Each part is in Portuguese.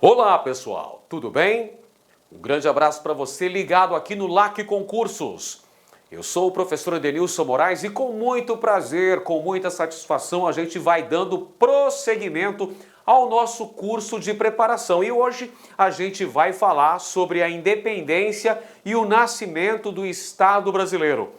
Olá pessoal, tudo bem? Um grande abraço para você ligado aqui no LAC Concursos. Eu sou o professor Edenilson Moraes e com muito prazer, com muita satisfação, a gente vai dando prosseguimento ao nosso curso de preparação. E hoje a gente vai falar sobre a independência e o nascimento do Estado brasileiro.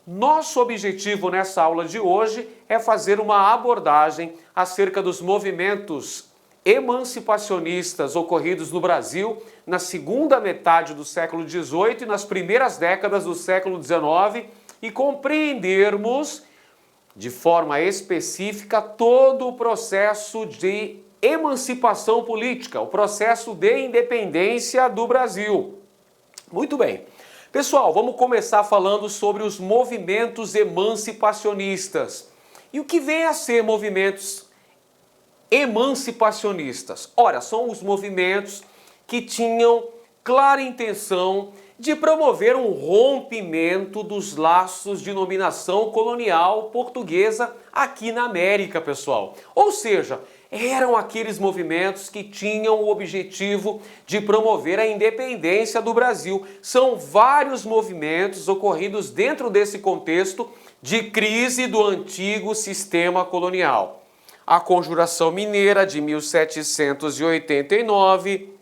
Nosso objetivo nessa aula de hoje é fazer uma abordagem acerca dos movimentos emancipacionistas ocorridos no Brasil na segunda metade do século XVIII e nas primeiras décadas do século XIX e compreendermos de forma específica todo o processo de emancipação política, o processo de independência do Brasil. Muito bem. Pessoal, vamos começar falando sobre os movimentos emancipacionistas. E o que vem a ser movimentos emancipacionistas? Ora, são os movimentos que tinham clara intenção de promover um rompimento dos laços de dominação colonial portuguesa aqui na América, pessoal. Ou seja, eram aqueles movimentos que tinham o objetivo de promover a independência do Brasil. São vários movimentos ocorridos dentro desse contexto de crise do antigo sistema colonial. A Conjuração Mineira de 1789,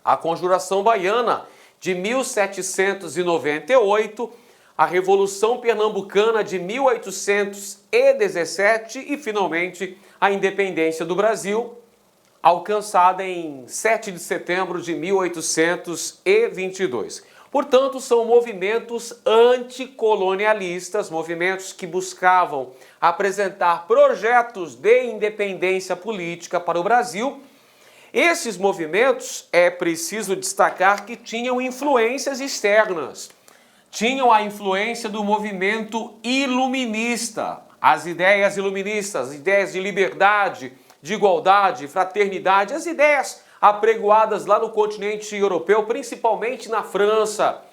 a Conjuração Baiana de 1798, a Revolução Pernambucana de 1817 e, finalmente, a independência do Brasil, alcançada em 7 de setembro de 1822. Portanto, são movimentos anticolonialistas, movimentos que buscavam apresentar projetos de independência política para o Brasil. Esses movimentos, é preciso destacar que tinham influências externas. Tinham a influência do movimento iluminista, as ideias iluministas, as ideias de liberdade, de igualdade, fraternidade, as ideias apregoadas lá no continente europeu, principalmente na França.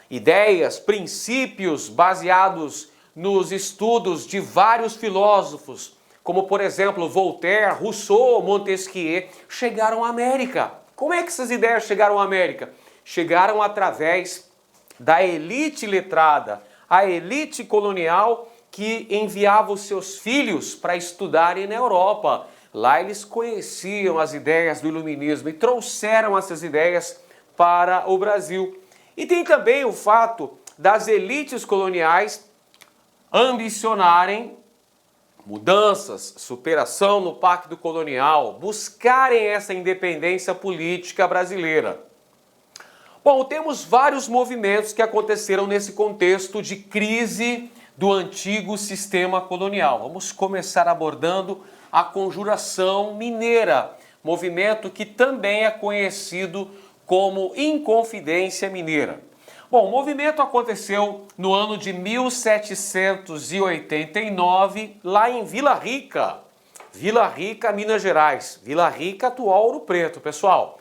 Ideias, princípios baseados nos estudos de vários filósofos, como por exemplo Voltaire, Rousseau, Montesquieu, chegaram à América. Como é que essas ideias chegaram à América? Chegaram através da elite letrada, a elite colonial que enviava os seus filhos para estudarem na Europa. Lá eles conheciam as ideias do iluminismo e trouxeram essas ideias para o Brasil. E tem também o fato das elites coloniais ambicionarem mudanças, superação no pacto colonial, buscarem essa independência política brasileira. Bom, temos vários movimentos que aconteceram nesse contexto de crise do antigo sistema colonial. Vamos começar abordando a Conjuração Mineira, movimento que também é conhecido como Inconfidência Mineira. Bom, o movimento aconteceu no ano de 1789, lá em Vila Rica, Minas Gerais. Vila Rica, atual Ouro Preto, pessoal.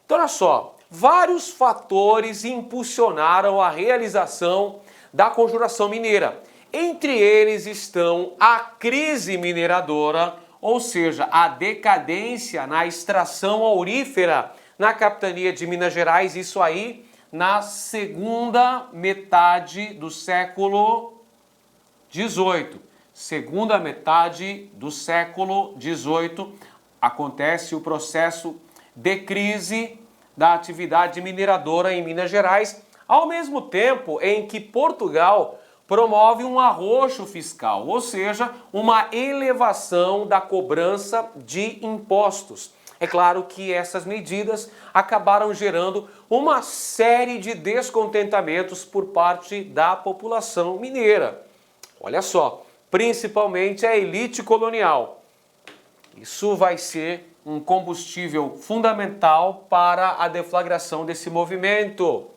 Então, olha só, vários fatores impulsionaram a realização da Conjuração Mineira. Entre eles estão a crise mineradora, ou seja, a decadência na extração aurífera na capitania de Minas Gerais, isso aí na segunda metade do século XVIII. Segunda metade do século XVIII acontece o processo de crise da atividade mineradora em Minas Gerais, ao mesmo tempo em que Portugal promove um arroxo fiscal, ou seja, uma elevação da cobrança de impostos. É claro que essas medidas acabaram gerando uma série de descontentamentos por parte da população mineira. Olha só, principalmente a elite colonial. Isso vai ser um combustível fundamental para a deflagração desse movimento.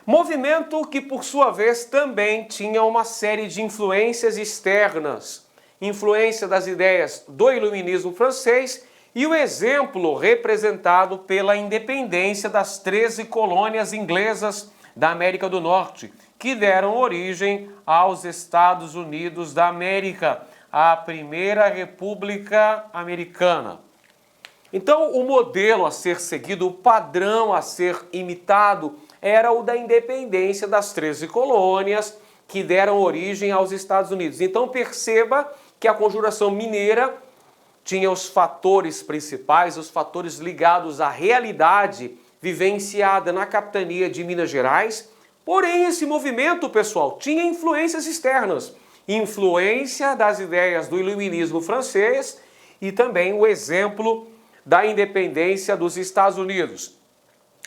Movimento que, por sua vez, também tinha uma série de influências externas. Influência das ideias do iluminismo francês e o exemplo representado pela independência das 13 colônias inglesas da América do Norte, que deram origem aos Estados Unidos da América, a Primeira República Americana. Então, o modelo a ser seguido, o padrão a ser imitado, era o da independência das 13 colônias que deram origem aos Estados Unidos. Então, perceba que a Conjuração Mineira tinha os fatores principais, os fatores ligados à realidade vivenciada na capitania de Minas Gerais. Porém, esse movimento, pessoal, tinha influências externas. Influência das ideias do iluminismo francês e também o exemplo da independência dos Estados Unidos.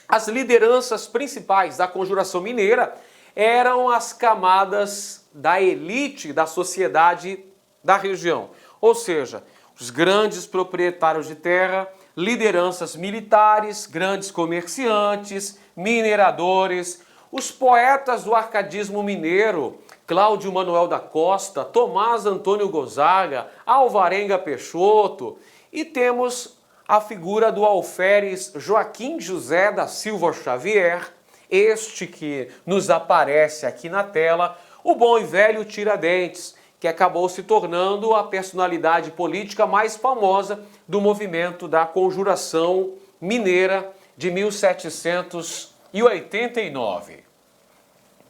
As lideranças principais da Conjuração Mineira eram as camadas da elite da sociedade da região, ou seja, os grandes proprietários de terra, lideranças militares, grandes comerciantes, mineradores, os poetas do arcadismo mineiro, Cláudio Manuel da Costa, Tomás Antônio Gonzaga, Alvarenga Peixoto, e temos a figura do alferes Joaquim José da Silva Xavier, este que nos aparece aqui na tela, o bom e velho Tiradentes, que acabou se tornando a personalidade política mais famosa do movimento da Conjuração Mineira de 1789.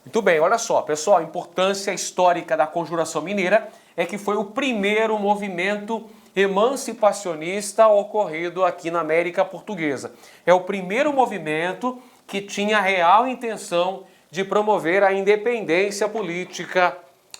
Muito bem, olha só, pessoal, a importância histórica da Conjuração Mineira é que foi o primeiro movimento emancipacionista ocorrido aqui na América Portuguesa. É o primeiro movimento que tinha a real intenção de promover a independência política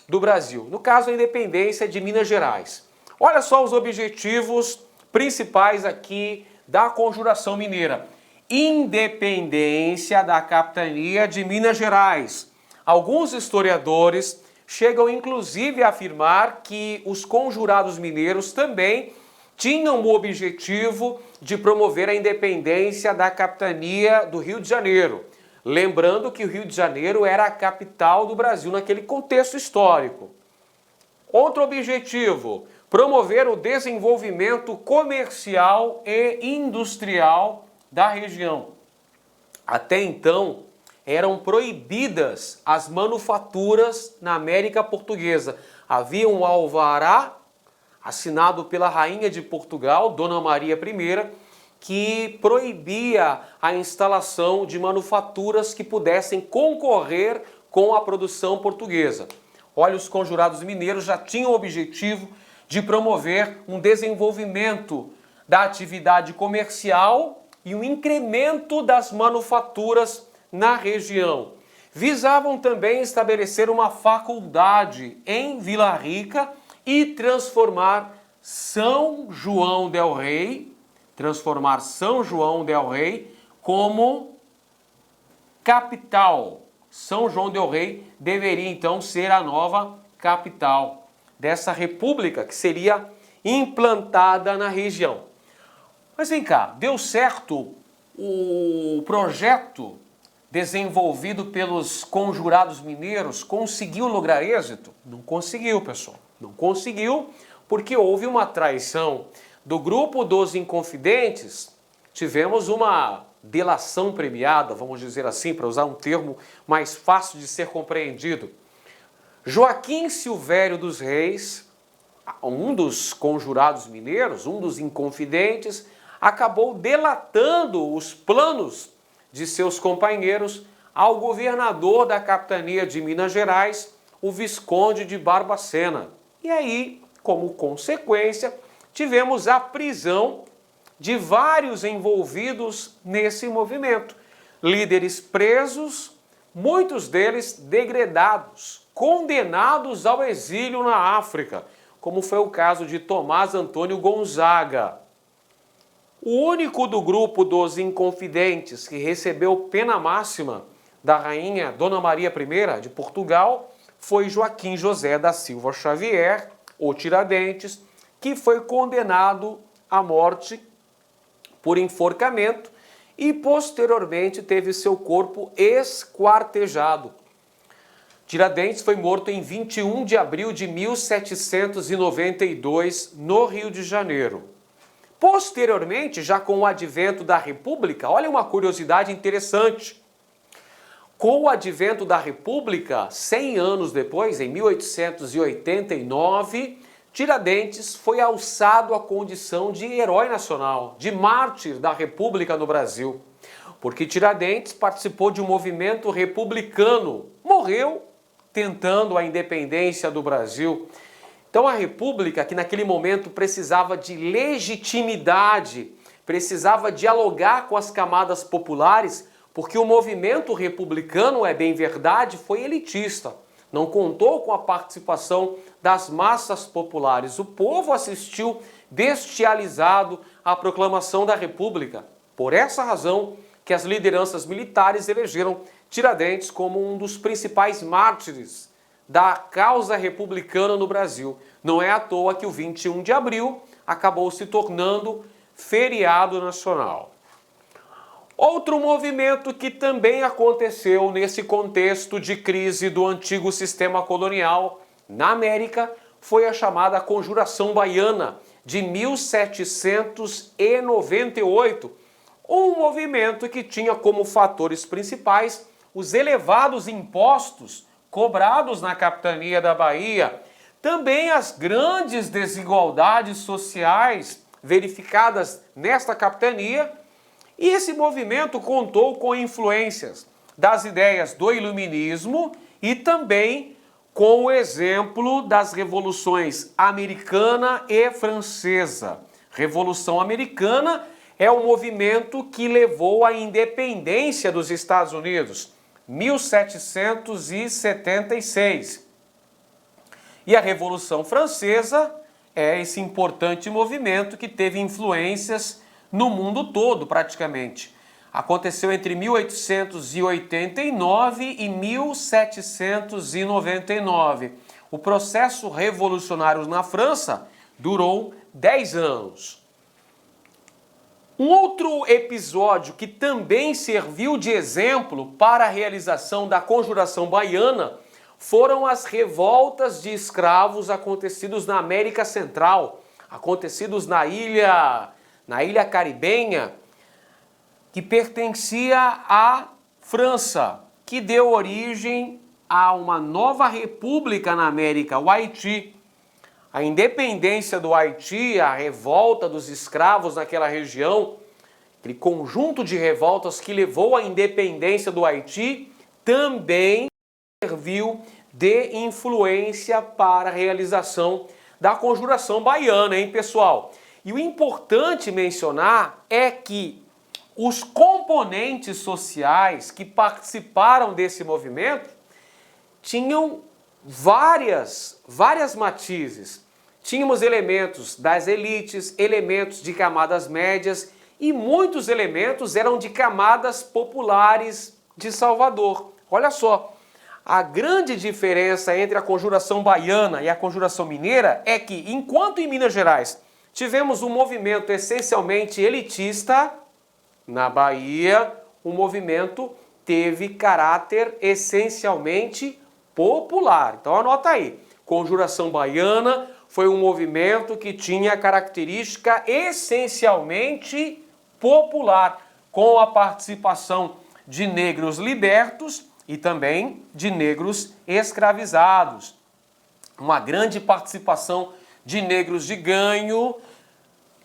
do Brasil. No caso, a independência de Minas Gerais. Olha só os objetivos principais aqui da Conjuração Mineira. Independência da capitania de Minas Gerais. Alguns historiadores chegam inclusive a afirmar que os conjurados mineiros também tinham o objetivo de promover a independência da capitania do Rio de Janeiro. Lembrando que o Rio de Janeiro era a capital do Brasil naquele contexto histórico. Outro objetivo, promover o desenvolvimento comercial e industrial da região. Até então, eram proibidas as manufaturas na América Portuguesa. Havia um alvará assinado pela Rainha de Portugal, Dona Maria I, que proibia a instalação de manufaturas que pudessem concorrer com a produção portuguesa. Olha, os conjurados mineiros já tinham o objetivo de promover um desenvolvimento da atividade comercial e um incremento das manufaturas na região. Visavam também estabelecer uma faculdade em Vila Rica e transformar São João del Rei como capital. São João del Rei deveria então ser a nova capital dessa república que seria implantada na região. Mas vem cá, deu certo o projeto desenvolvido pelos conjurados mineiros? Conseguiu lograr êxito? Não conseguiu, pessoal. Não conseguiu porque houve uma traição do grupo dos Inconfidentes. Tivemos uma delação premiada, vamos dizer assim, para usar um termo mais fácil de ser compreendido. Joaquim Silvério dos Reis, um dos conjurados mineiros, um dos Inconfidentes, acabou delatando os planos de seus companheiros ao governador da capitania de Minas Gerais, o Visconde de Barbacena. E aí, como consequência, tivemos a prisão de vários envolvidos nesse movimento. Líderes presos, muitos deles degredados, condenados ao exílio na África, como foi o caso de Tomás Antônio Gonzaga. O único do grupo dos Inconfidentes que recebeu pena máxima da rainha Dona Maria I de Portugal foi Joaquim José da Silva Xavier, o Tiradentes, que foi condenado à morte por enforcamento e posteriormente teve seu corpo esquartejado. Tiradentes foi morto em 21 de abril de 1792 no Rio de Janeiro. Posteriormente, já com o advento da República, olha uma curiosidade interessante. Com o advento da República, 100 anos depois, em 1889, Tiradentes foi alçado à condição de herói nacional, de mártir da República no Brasil, porque Tiradentes participou de um movimento republicano, morreu tentando a independência do Brasil. Então a República, que naquele momento precisava de legitimidade, precisava dialogar com as camadas populares, porque o movimento republicano, é bem verdade, foi elitista. Não contou com a participação das massas populares. O povo assistiu bestializado à proclamação da República. Por essa razão que as lideranças militares elegeram Tiradentes como um dos principais mártires da causa republicana no Brasil. Não é à toa que o 21 de abril acabou se tornando feriado nacional. Outro movimento que também aconteceu nesse contexto de crise do antigo sistema colonial na América foi a chamada Conjuração Baiana de 1798, um movimento que tinha como fatores principais os elevados impostos cobrados na capitania da Bahia, também as grandes desigualdades sociais verificadas nesta capitania. E esse movimento contou com influências das ideias do iluminismo e também com o exemplo das revoluções americana e francesa. Revolução Americana é o movimento que levou à independência dos Estados Unidos, 1776. E a Revolução Francesa é esse importante movimento que teve influências no mundo todo, praticamente. Aconteceu entre 1889 e 1799. O processo revolucionário na França durou 10 anos. Um outro episódio que também serviu de exemplo para a realização da Conjuração Baiana foram as revoltas de escravos acontecidos na América Central, acontecidos na ilha caribenha, que pertencia à França, que deu origem a uma nova república na América, o Haiti. A independência do Haiti, a revolta dos escravos naquela região, aquele conjunto de revoltas que levou à independência do Haiti, também serviu de influência para a realização da Conjuração Baiana, hein, pessoal? E o importante mencionar é que os componentes sociais que participaram desse movimento tinham várias matizes. Tínhamos elementos das elites, elementos de camadas médias e muitos elementos eram de camadas populares de Salvador. Olha só, a grande diferença entre a Conjuração Baiana e a Conjuração Mineira é que, enquanto em Minas Gerais tivemos um movimento essencialmente elitista, na Bahia o movimento teve caráter essencialmente popular. Então anota aí, Conjuração Baiana foi um movimento que tinha característica essencialmente popular, com a participação de negros libertos e também de negros escravizados. Uma grande participação de negros de ganho,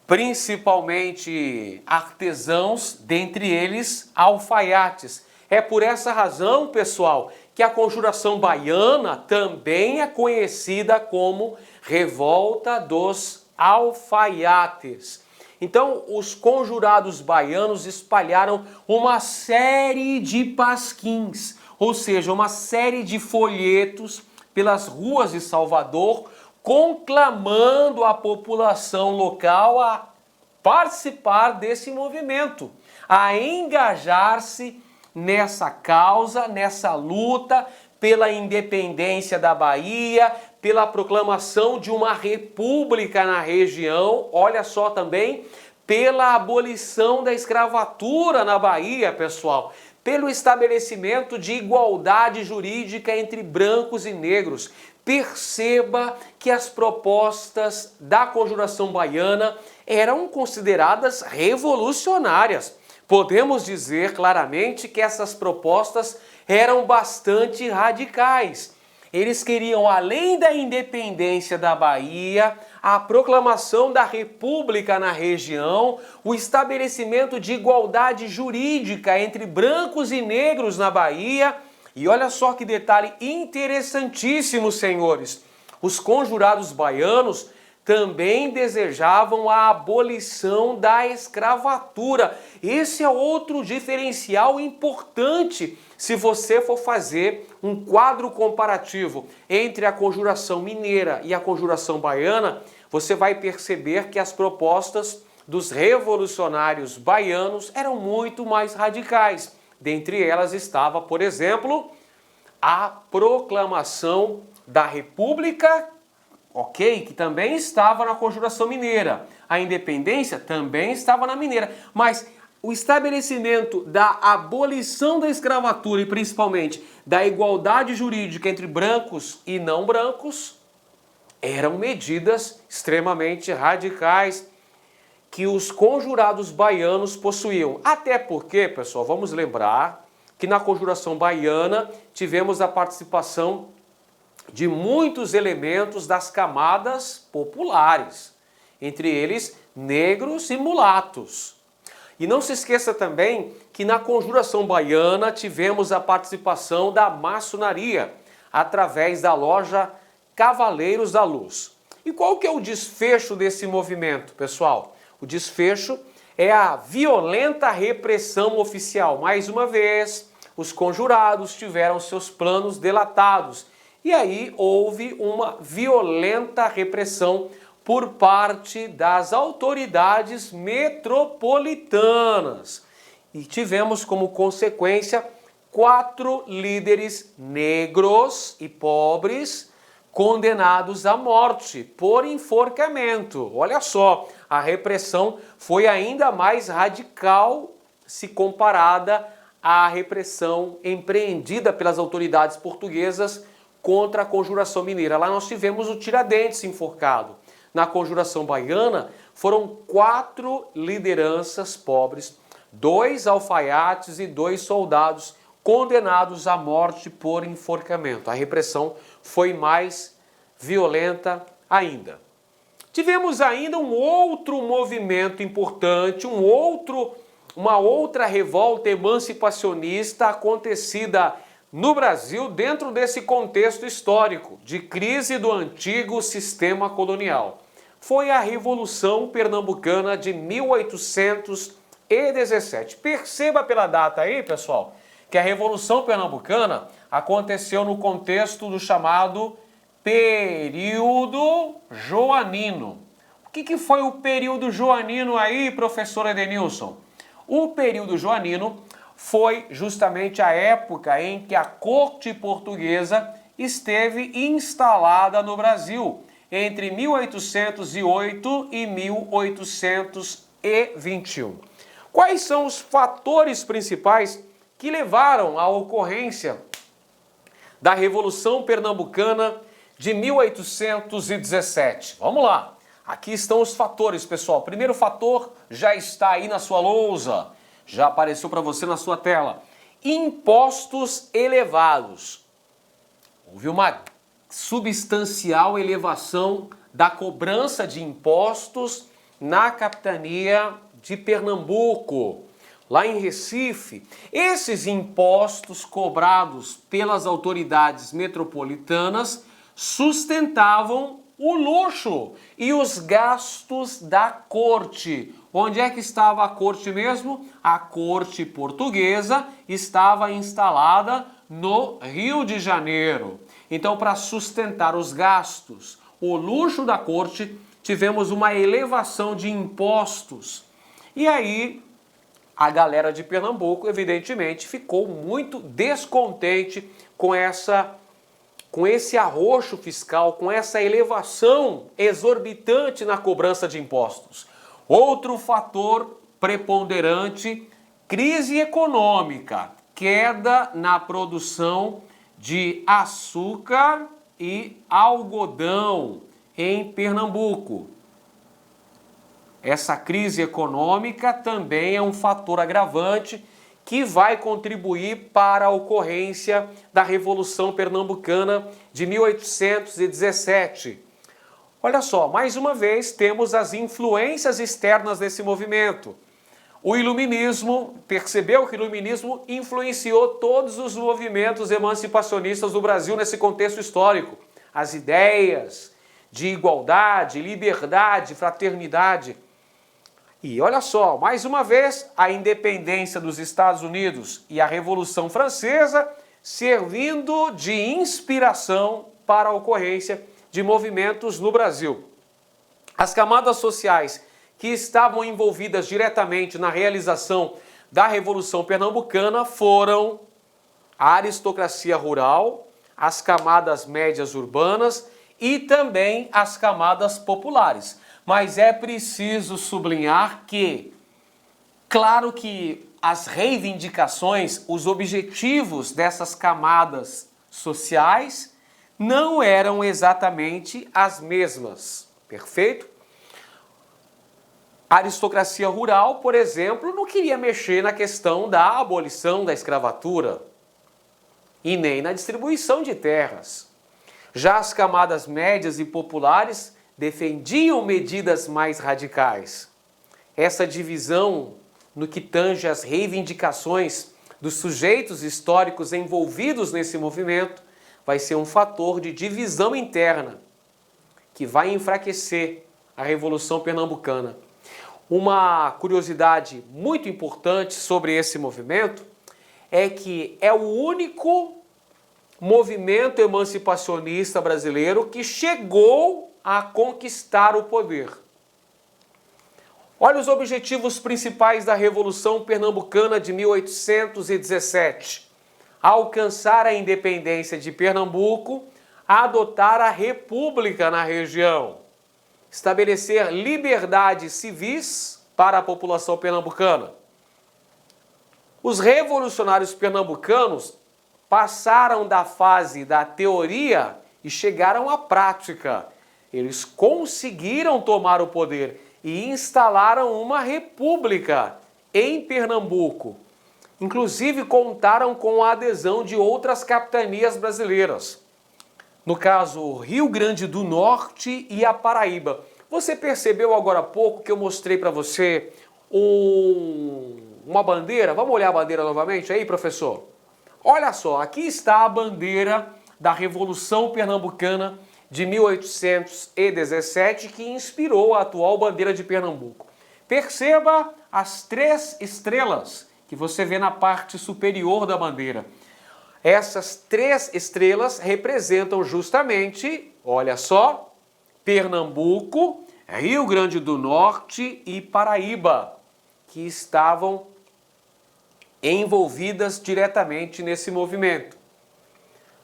principalmente artesãos, dentre eles alfaiates. É por essa razão, pessoal, que a Conjuração Baiana também é conhecida como Revolta dos Alfaiates. Então, os conjurados baianos espalharam uma série de pasquins, ou seja, uma série de folhetos pelas ruas de Salvador, conclamando a população local a participar desse movimento, a engajar-se nessa causa, nessa luta pela independência da Bahia, pela proclamação de uma república na região, olha só também, pela abolição da escravatura na Bahia, pessoal, pelo estabelecimento de igualdade jurídica entre brancos e negros. Perceba que as propostas da Conjuração Baiana eram consideradas revolucionárias. Podemos dizer claramente que essas propostas eram bastante radicais. Eles queriam, além da independência da Bahia, a proclamação da república na região, o estabelecimento de igualdade jurídica entre brancos e negros na Bahia. E olha só que detalhe interessantíssimo, senhores. Os conjurados baianos também desejavam a abolição da escravatura. Esse é outro diferencial importante se você for fazer um quadro comparativo entre a conjuração mineira e a conjuração baiana. Você vai perceber que as propostas dos revolucionários baianos eram muito mais radicais. Dentre elas estava, por exemplo, a proclamação da República, ok, que também estava na conjuração mineira. A independência também estava na mineira, mas o estabelecimento da abolição da escravatura e principalmente da igualdade jurídica entre brancos e não brancos eram medidas extremamente radicais que os conjurados baianos possuíam. Até porque, pessoal, vamos lembrar que na conjuração baiana tivemos a participação de muitos elementos das camadas populares, entre eles negros e mulatos. E não se esqueça também que na conjuração baiana tivemos a participação da maçonaria, através da loja Cavaleiros da Luz. E qual que é o desfecho desse movimento, pessoal? O desfecho é a violenta repressão oficial. Mais uma vez, os conjurados tiveram seus planos delatados. E aí houve uma violenta repressão por parte das autoridades metropolitanas. E tivemos como consequência 4 líderes negros e pobres condenados à morte por enforcamento. Olha só, a repressão foi ainda mais radical se comparada à repressão empreendida pelas autoridades portuguesas contra a conjuração mineira. Lá nós tivemos o Tiradentes enforcado. Na conjuração baiana foram 4 lideranças pobres, 2 alfaiates e 2 soldados condenados à morte por enforcamento. A repressão foi mais violenta ainda. Tivemos ainda um outro movimento importante, uma outra revolta emancipacionista acontecida no Brasil dentro desse contexto histórico de crise do antigo sistema colonial. Foi a Revolução Pernambucana de 1817. Perceba pela data aí, pessoal, que a Revolução Pernambucana aconteceu no contexto do chamado período joanino. O que foi o período joanino aí, professor Edenilson? O período joanino foi justamente a época em que a corte portuguesa esteve instalada no Brasil, entre 1808 e 1821. Quais são os fatores principais que levaram à ocorrência da Revolução Pernambucana de 1817? Vamos lá, aqui estão os fatores, pessoal. O primeiro fator já está aí na sua lousa, já apareceu para você na sua tela. Impostos elevados. Houve uma substancial elevação da cobrança de impostos na capitania de Pernambuco, lá em Recife. Esses impostos cobrados pelas autoridades metropolitanas sustentavam o luxo e os gastos da corte. Onde é que estava a corte mesmo? A corte portuguesa estava instalada no Rio de Janeiro. Então, para sustentar os gastos, o luxo da corte, tivemos uma elevação de impostos. E aí, a galera de Pernambuco, evidentemente, ficou muito descontente com esse arroxo fiscal, com essa elevação exorbitante na cobrança de impostos. Outro fator preponderante, crise econômica, queda na produção de açúcar e algodão em Pernambuco. Essa crise econômica também é um fator agravante que vai contribuir para a ocorrência da Revolução Pernambucana de 1817. Olha só, mais uma vez temos as influências externas desse movimento. O iluminismo, percebeu que o iluminismo influenciou todos os movimentos emancipacionistas do Brasil nesse contexto histórico. As ideias de igualdade, liberdade, fraternidade. E olha só, mais uma vez, a independência dos Estados Unidos e a Revolução Francesa servindo de inspiração para a ocorrência de movimentos no Brasil. As camadas sociais que estavam envolvidas diretamente na realização da Revolução Pernambucana foram a aristocracia rural, as camadas médias urbanas e também as camadas populares. Mas é preciso sublinhar que, claro que as reivindicações, os objetivos dessas camadas sociais não eram exatamente as mesmas, perfeito? A aristocracia rural, por exemplo, não queria mexer na questão da abolição da escravatura e nem na distribuição de terras. Já as camadas médias e populares defendiam medidas mais radicais. Essa divisão no que tange às reivindicações dos sujeitos históricos envolvidos nesse movimento vai ser um fator de divisão interna que vai enfraquecer a Revolução Pernambucana. Uma curiosidade muito importante sobre esse movimento é que é o único movimento emancipacionista brasileiro que chegou a conquistar o poder. Olha os objetivos principais da Revolução Pernambucana de 1817. Alcançar a independência de Pernambuco, adotar a república na região, estabelecer liberdades civis para a população pernambucana. Os revolucionários pernambucanos passaram da fase da teoria e chegaram à prática. Eles conseguiram tomar o poder e instalaram uma república em Pernambuco. Inclusive contaram com a adesão de outras capitanias brasileiras. No caso, Rio Grande do Norte e a Paraíba. Você percebeu agora há pouco que eu mostrei para você uma bandeira? Vamos olhar a bandeira novamente aí, professor? Olha só, aqui está a bandeira da Revolução Pernambucana de 1817, que inspirou a atual bandeira de Pernambuco. Perceba as 3 estrelas que você vê na parte superior da bandeira. Essas 3 estrelas representam justamente, olha só, Pernambuco, Rio Grande do Norte e Paraíba, que estavam envolvidas diretamente nesse movimento.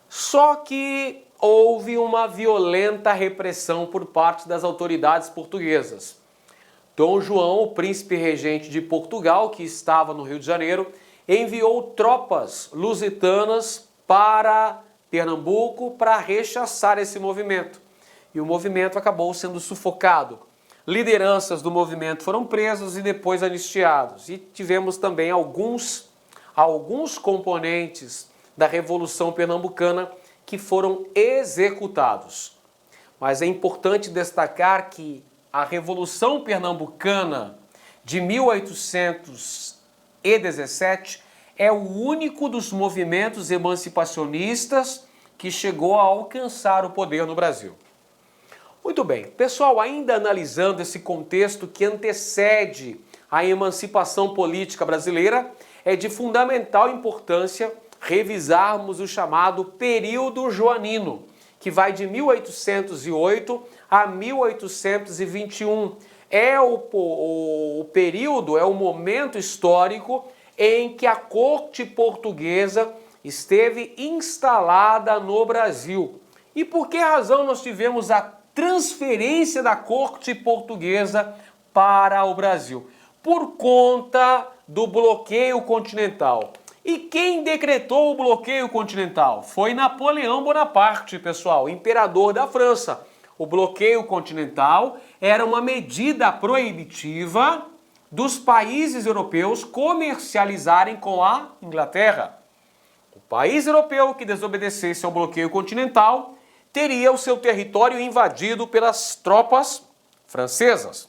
Só que houve uma violenta repressão por parte das autoridades portuguesas. Dom João, o príncipe regente de Portugal, que estava no Rio de Janeiro, enviou tropas lusitanas para Pernambuco para rechaçar esse movimento. E o movimento acabou sendo sufocado. Lideranças do movimento foram presos e depois anistiados. E tivemos também alguns componentes da Revolução Pernambucana que foram executados. Mas é importante destacar que a Revolução Pernambucana de 1817 é o único dos movimentos emancipacionistas que chegou a alcançar o poder no Brasil. Muito bem, pessoal, ainda analisando esse contexto que antecede a emancipação política brasileira, é de fundamental importância revisarmos o chamado período joanino, que vai de 1808 a 1821. É o período, é o momento histórico em que a corte portuguesa esteve instalada no Brasil. E por que razão nós tivemos a transferência da corte portuguesa para o Brasil? Por conta do bloqueio continental. E quem decretou o bloqueio continental? Foi Napoleão Bonaparte, pessoal, imperador da França. O bloqueio continental era uma medida proibitiva dos países europeus comercializarem com a Inglaterra. O país europeu que desobedecesse ao bloqueio continental teria o seu território invadido pelas tropas francesas.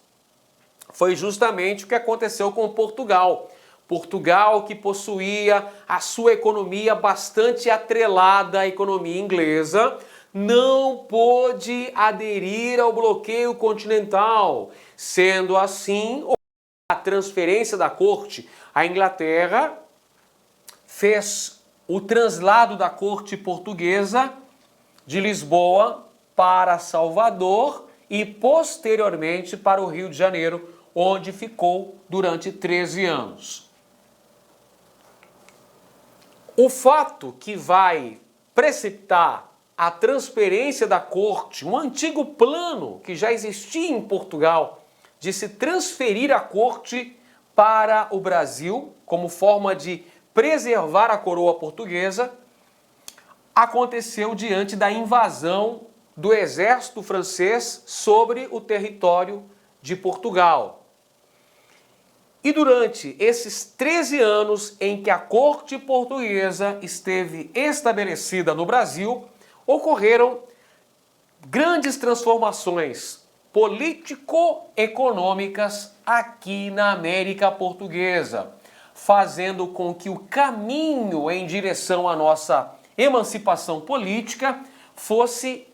Foi justamente o que aconteceu com Portugal. Portugal, que possuía a sua economia bastante atrelada à economia inglesa, não pôde aderir ao bloqueio continental. Sendo assim, a transferência da corte à Inglaterra fez o traslado da corte portuguesa de Lisboa para Salvador e posteriormente para o Rio de Janeiro, onde ficou durante 13 anos. O fato que vai precipitar a transferência da corte, um antigo plano que já existia em Portugal, de se transferir a corte para o Brasil, como forma de preservar a coroa portuguesa, aconteceu diante da invasão do exército francês sobre o território de Portugal. E durante esses 13 anos em que a corte portuguesa esteve estabelecida no Brasil, ocorreram grandes transformações político-econômicas aqui na América Portuguesa, fazendo com que o caminho em direção à nossa emancipação política fosse,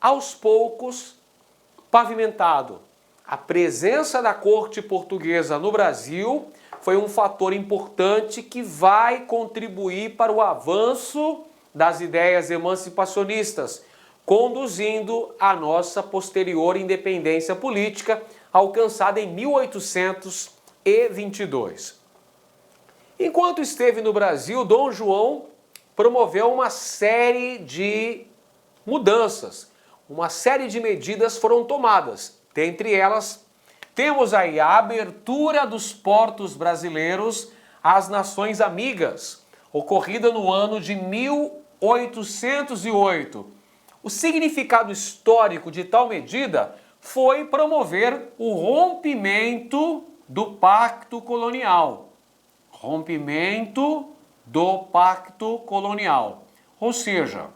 aos poucos, pavimentado. A presença da corte portuguesa no Brasil foi um fator importante que vai contribuir para o avanço das ideias emancipacionistas, conduzindo à nossa posterior independência política, alcançada em 1822. Enquanto esteve no Brasil, Dom João promoveu uma série de mudanças, uma série de medidas foram tomadas. Dentre elas, temos aí a abertura dos portos brasileiros às nações amigas, ocorrida no ano de 1808. O significado histórico de tal medida foi promover o rompimento do pacto colonial. Rompimento do pacto colonial. Ou seja,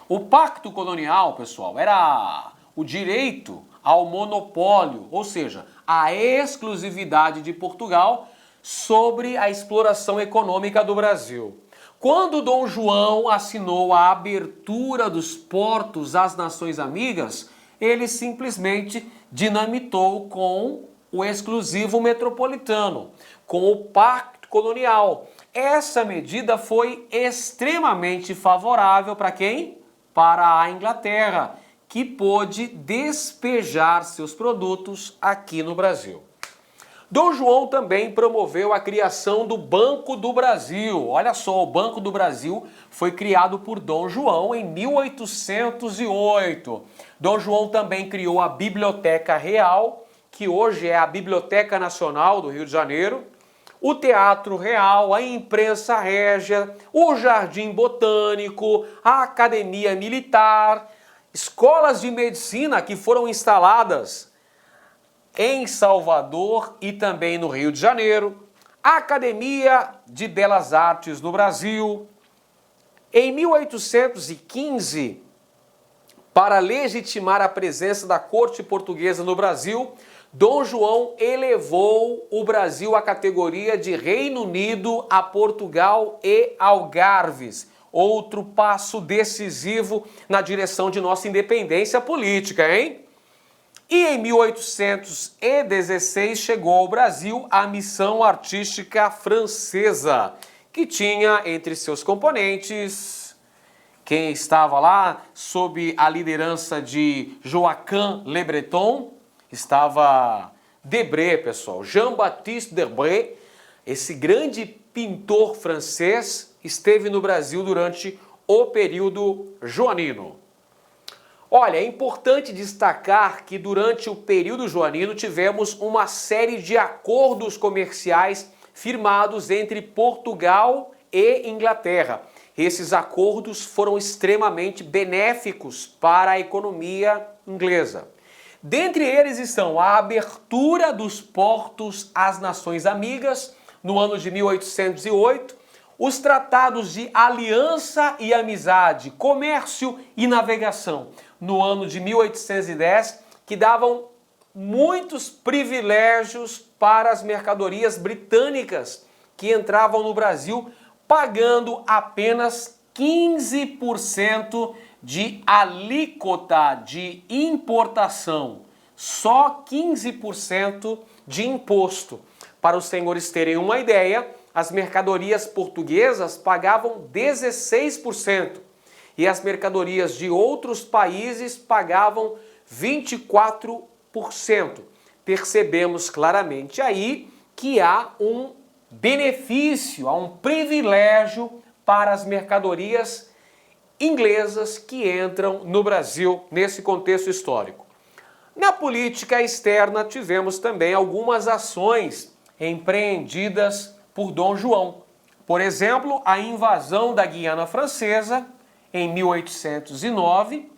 o pacto colonial, pessoal, era o direito ao monopólio, ou seja, a exclusividade de Portugal sobre a exploração econômica do Brasil. Quando Dom João assinou a abertura dos portos às nações amigas, ele simplesmente dinamitou com o exclusivo metropolitano, com o pacto colonial. Essa medida foi extremamente favorável para quem? Para a Inglaterra, que pôde despejar seus produtos aqui no Brasil. Dom João também promoveu a criação do Banco do Brasil. Olha só, o Banco do Brasil foi criado por Dom João em 1808. Dom João também criou a Biblioteca Real, que hoje é a Biblioteca Nacional do Rio de Janeiro, o Teatro Real, a Imprensa Régia, o Jardim Botânico, a Academia Militar, escolas de medicina que foram instaladas em Salvador e também no Rio de Janeiro, a Academia de Belas Artes no Brasil. Em 1815, para legitimar a presença da corte portuguesa no Brasil, Dom João elevou o Brasil à categoria de Reino Unido a Portugal e Algarves. Outro passo decisivo na direção de nossa independência política, hein? E em 1816 chegou ao Brasil a Missão Artística Francesa, que tinha entre seus componentes quem estava lá sob a liderança de Joachim Le Breton, estava Debré, pessoal, Jean-Baptiste Debré, esse grande pintor francês, esteve no Brasil durante o período joanino. Olha, é importante destacar que durante o período joanino tivemos uma série de acordos comerciais firmados entre Portugal e Inglaterra. Esses acordos foram extremamente benéficos para a economia inglesa. Dentre eles estão a abertura dos portos às nações amigas no ano de 1808, os tratados de aliança e amizade, comércio e navegação no ano de 1810, que davam muitos privilégios para as mercadorias britânicas que entravam no Brasil, pagando apenas 15% de alíquota de importação, só 15% de imposto. Para os senhores terem uma ideia, as mercadorias portuguesas pagavam 16% e as mercadorias de outros países pagavam 24%. Percebemos claramente aí que há um benefício, há um privilégio para as mercadorias inglesas que entram no Brasil nesse contexto histórico. Na política externa tivemos também algumas ações empreendidas por Dom João. Por exemplo, a invasão da Guiana Francesa em 1809,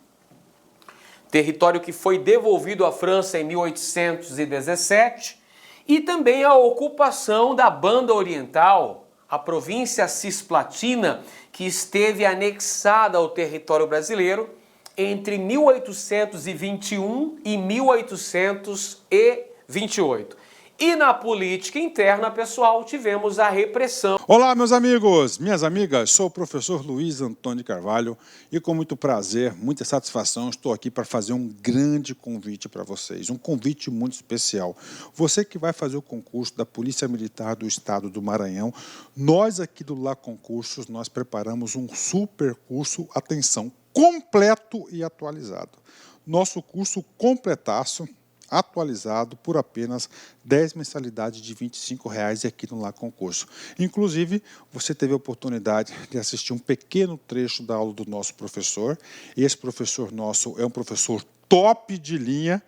território que foi devolvido à França em 1817, e também a ocupação da Banda Oriental, a província cisplatina, que esteve anexada ao território brasileiro entre 1821 e 1828. E na política interna, pessoal, tivemos a repressão. Olá, meus amigos, minhas amigas, sou o professor Luiz Antônio Carvalho e com muito prazer, muita satisfação, estou aqui para fazer um grande convite para vocês, um convite muito especial. Você que vai fazer o concurso da Polícia Militar do Estado do Maranhão, nós aqui do Lá Concursos, nós preparamos um super curso, atenção, completo e atualizado. Nosso curso completaço, atualizado por apenas 10 mensalidades de R$ 25,00 aqui no Lá Concurso. Inclusive, você teve a oportunidade de assistir um pequeno trecho da aula do nosso professor. Esse professor nosso é um professor top de linha,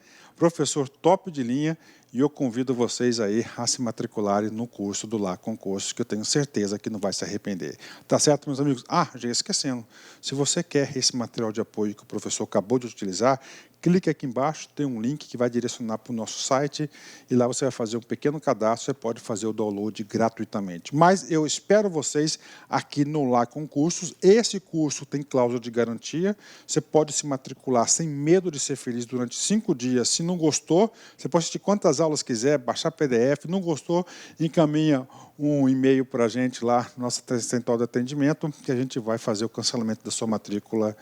e eu convido vocês aí a se matricularem no curso do Lá Concursos, que eu tenho certeza que não vai se arrepender. Tá certo, meus amigos? Ah, já ia esquecendo. Se você quer esse material de apoio que o professor acabou de utilizar, clique aqui embaixo, tem um link que vai direcionar para o nosso site e lá você vai fazer um pequeno cadastro, você pode fazer o download gratuitamente. Mas eu espero vocês aqui no Lá Concursos. Esse curso tem cláusula de garantia, você pode se matricular sem medo de ser feliz durante 5 dias. Se não gostou, você pode assistir quantas aulas quiser, baixar PDF, não gostou, encaminha um e-mail para a gente lá, nossa central de atendimento, que a gente vai fazer o cancelamento da sua matrícula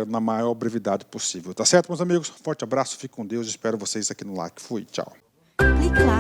na maior brevidade possível. Tá certo, meus amigos? Forte abraço, fique com Deus, espero vocês aqui no LAC. Fui, tchau. Clique lá.